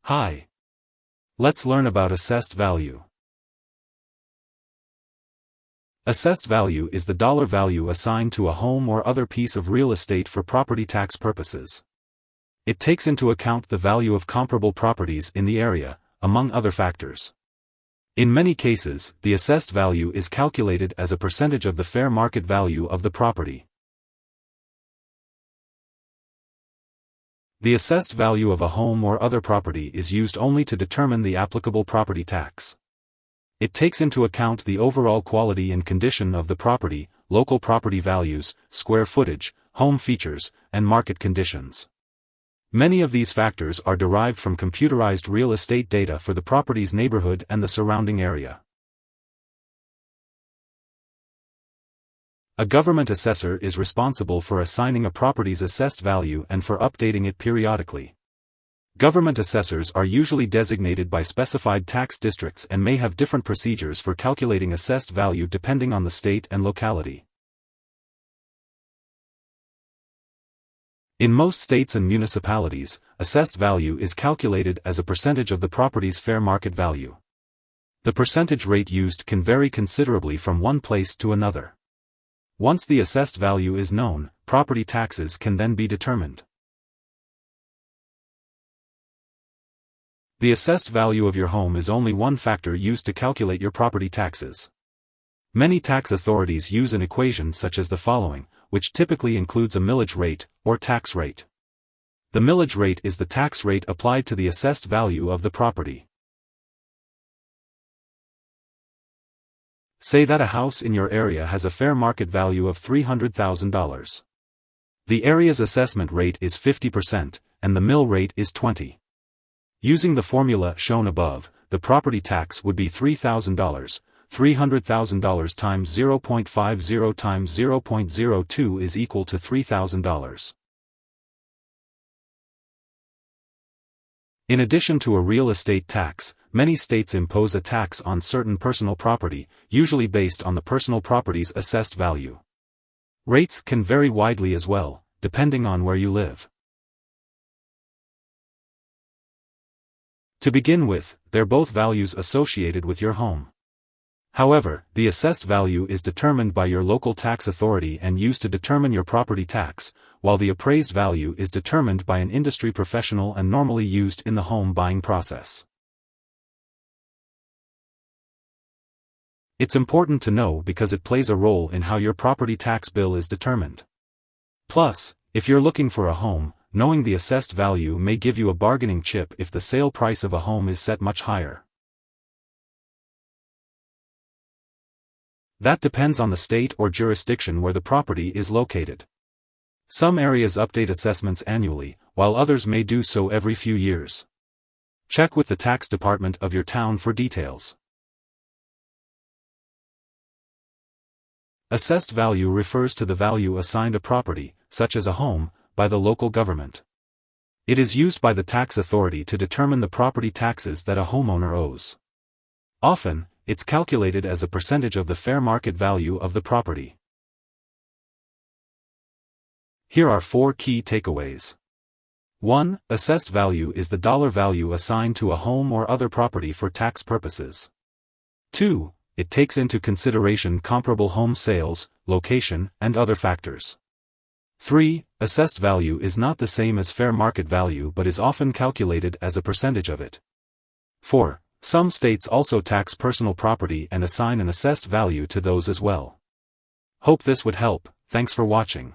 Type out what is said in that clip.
Hi. Let's learn about assessed value. Assessed value is the dollar value assigned to a home or other piece of real estate for property tax purposes. It takes into account the value of comparable properties in the area, among other factors. In many cases, the assessed value is calculated as a percentage of the fair market value of the property. The assessed value of a home or other property is used only to determine the applicable property tax. It takes into account the overall quality and condition of the property, local property values, square footage, home features, and market conditions. Many of these factors are derived from computerized real estate data for the property's neighborhood and the surrounding area. A government assessor is responsible for assigning a property's assessed value and for updating it periodically. Government assessors are usually designated by specified tax districts and may have different procedures for calculating assessed value depending on the state and locality. In most states and municipalities, assessed value is calculated as a percentage of the property's fair market value. The percentage rate used can vary considerably from one place to another. Once the assessed value is known, property taxes can then be determined. The assessed value of your home is only one factor used to calculate your property taxes. Many tax authorities use an equation such as the following, which typically includes a millage rate, or tax rate. The millage rate is the tax rate applied to the assessed value of the property. Say that a house in your area has a fair market value of $300,000. The area's assessment rate is 50%, and the mill rate is 20%. Using the formula shown above, the property tax would be $3,000, $300,000 times 0.50 times 0.02 is equal to $3,000. In addition to a real estate tax, many states impose a tax on certain personal property, usually based on the personal property's assessed value. Rates can vary widely as well, depending on where you live. To begin with, they're both values associated with your home. However, the assessed value is determined by your local tax authority and used to determine your property tax, while the appraised value is determined by an industry professional and normally used in the home buying process. It's important to know because it plays a role in how your property tax bill is determined. Plus, if you're looking for a home, knowing the assessed value may give you a bargaining chip if the sale price of a home is set much higher. That depends on the state or jurisdiction where the property is located. Some areas update assessments annually, while others may do so every few years. Check with the tax department of your town for details. Assessed value refers to the value assigned a property, such as a home, by the local government. It is used by the tax authority to determine the property taxes that a homeowner owes. Often, it's calculated as a percentage of the fair market value of the property. Here are 4 key takeaways. 1. Assessed value is the dollar value assigned to a home or other property for tax purposes. 2. It takes into consideration comparable home sales, location, and other factors. 3. Assessed value is not the same as fair market value but is often calculated as a percentage of it. 4. Some states also tax personal property and assign an assessed value to those as well. Hope this would help. Thanks for watching.